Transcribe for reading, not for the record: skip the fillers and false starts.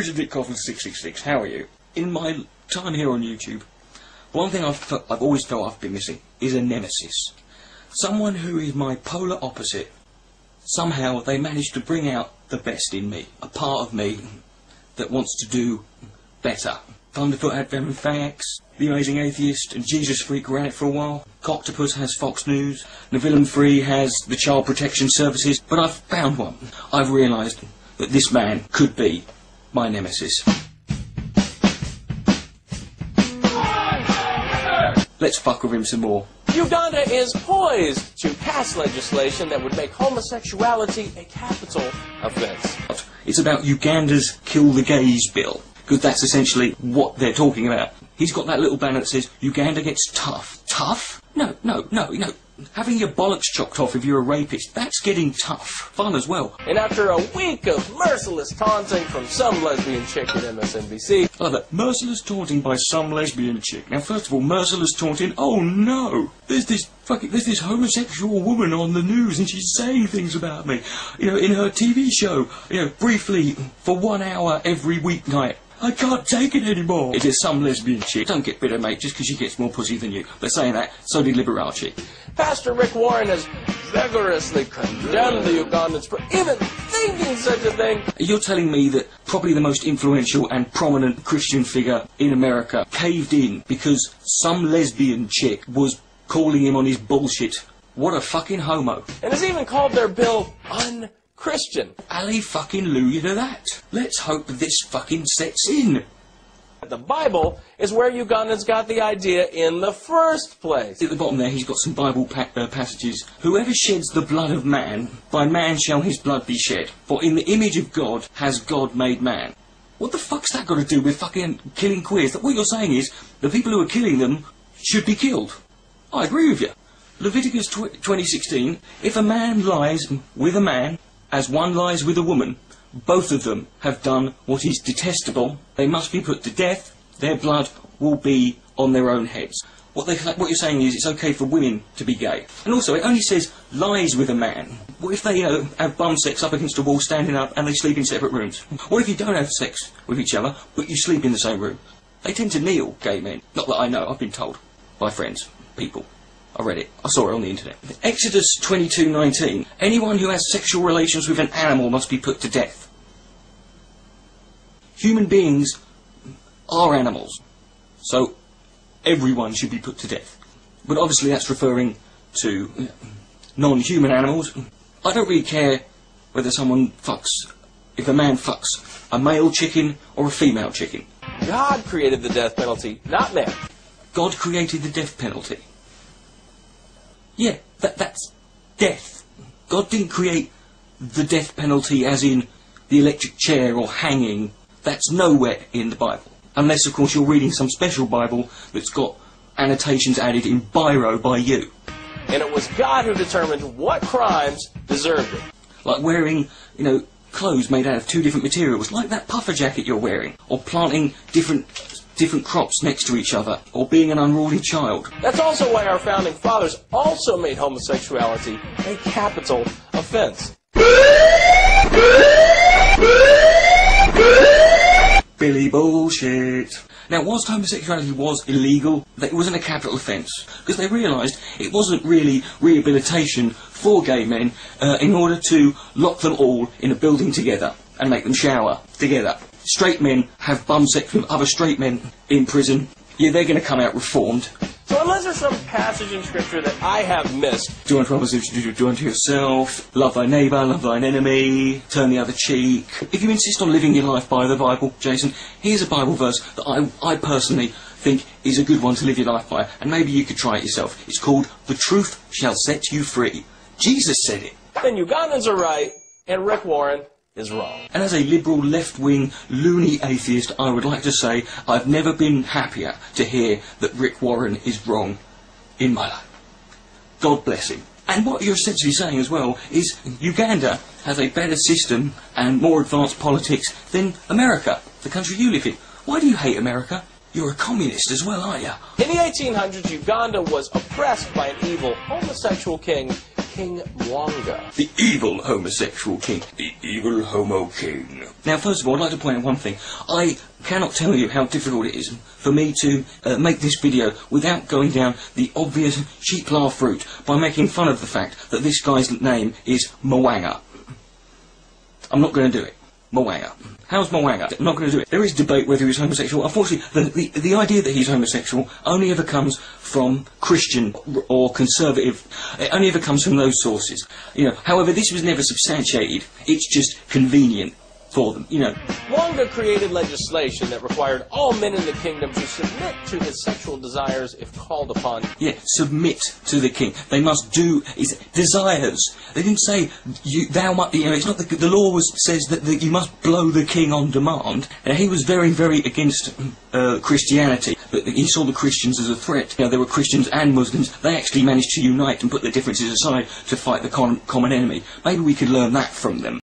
Richard Ditkoff of 666, how are you? In my time here on YouTube, one thing I've always felt I've been missing is a nemesis. Someone who is my polar opposite. Somehow they managed to bring out the best in me, a part of me that wants to do better. Thunderfoot had Venom Facts, The Amazing Atheist and Jesus Freak ran it for a while. Coctopus has Fox News, Nevilim Free has the Child Protection Services, but I've found one. I've realised that this man could be my nemesis. Let's fuck with him some more. Uganda is poised to pass legislation that would make homosexuality a capital offence. It's about Uganda's Kill the Gays bill, because that's essentially what they're talking about. He's got that little banner that says, Uganda gets tough. Tough? No. Having your bollocks chopped off if you're a rapist, that's getting tough. Fun as well. And after a week of merciless taunting from some lesbian chick at MSNBC... I love that. Merciless taunting by some lesbian chick. Now, first of all, merciless taunting, oh no! There's this homosexual woman on the news and she's saying things about me. You know, in her TV show, you know, briefly, for 1 hour every weeknight. I can't take it anymore. It is some lesbian chick. Don't get bitter, mate, just because she gets more pussy than you. But saying that, so did Liberace. Pastor Rick Warren has vigorously condemned the Ugandans for even thinking such a thing. You're telling me that probably the most influential and prominent Christian figure in America caved in because some lesbian chick was calling him on his bullshit? What a fucking homo. And has even called their bill un-Christian. Alley-fucking-lujah to that. Let's hope this fucking sets in. The Bible is where Ugandans got the idea in the first place. At the bottom there, he's got some Bible passages. Whoever sheds the blood of man, by man shall his blood be shed. For in the image of God has God made man. What the fuck's that got to do with fucking killing queers? What you're saying is, the people who are killing them should be killed. I agree with you. Leviticus 20:16, if a man lies with a man, as one lies with a woman, both of them have done what is detestable. They must be put to death. Their blood will be on their own heads. What you're saying is it's okay for women to be gay. And also, it only says lies with a man. What if they have bum sex up against a wall, standing up, and they sleep in separate rooms? What if you don't have sex with each other, but you sleep in the same room? They tend to kneel, gay men. Not that I know, I've been told by friends, people. I read it. I saw it on the internet. Exodus 22:19. Anyone who has sexual relations with an animal must be put to death. Human beings are animals, so everyone should be put to death. But obviously that's referring to non-human animals. I don't really care whether if a man fucks a male chicken or a female chicken. God created the death penalty, not man. God created the death penalty. Yeah, that's death. God didn't create the death penalty as in the electric chair or hanging. That's nowhere in the Bible. Unless, of course, you're reading some special Bible that's got annotations added in biro by you. And it was God who determined what crimes deserved it. Like wearing, clothes made out of 2 different materials, like that puffer jacket you're wearing, or planting different crops next to each other, or being an unruly child. That's also why our founding fathers also made homosexuality a capital offence. Billy bullshit. Now, whilst homosexuality was illegal, it wasn't a capital offence, because they realised it wasn't really rehabilitation for gay men in order to lock them all in a building together and make them shower together. Straight men have bum sex with other straight men in prison. Yeah, they're going to come out reformed. So unless there's some passage in Scripture that I have missed... Do unto others as you do unto yourself. Love thy neighbour, love thine enemy. Turn the other cheek. If you insist on living your life by the Bible, Jason, here's a Bible verse that I personally think is a good one to live your life by. And maybe you could try it yourself. It's called, "The truth shall set you free." Jesus said it. Then Ugandans are right, and Rick Warren is wrong. And as a liberal, left-wing, loony atheist, I would like to say I've never been happier to hear that Rick Warren is wrong in my life. God bless him. And what you're essentially saying as well is Uganda has a better system and more advanced politics than America, the country you live in. Why do you hate America? You're a communist as well, aren't you? In the 1800s, Uganda was oppressed by an evil homosexual king King Mwanga. The evil homosexual king. The evil homo king. Now, first of all, I'd like to point out one thing. I cannot tell you how difficult it is for me to make this video without going down the obvious cheap laugh route by making fun of the fact that this guy's name is Mwanga. I'm not going to do it. Mwanga. How's Mwanga? I'm not going to do it. There is debate whether he's homosexual. Unfortunately, the idea that he's homosexual only ever comes from Christian or conservative. It only ever comes from those sources. You know. However, this was never substantiated. It's just convenient for them, you know. Mwanga created legislation that required all men in the kingdom to submit to his sexual desires if called upon. Yeah, submit to the king. They must do his desires. They didn't say thou must. You know, it's not the law says that you must blow the king on demand. He was very, very against Christianity. But he saw the Christians as a threat. You know, there were Christians and Muslims. They actually managed to unite and put their differences aside to fight the common enemy. Maybe we could learn that from them.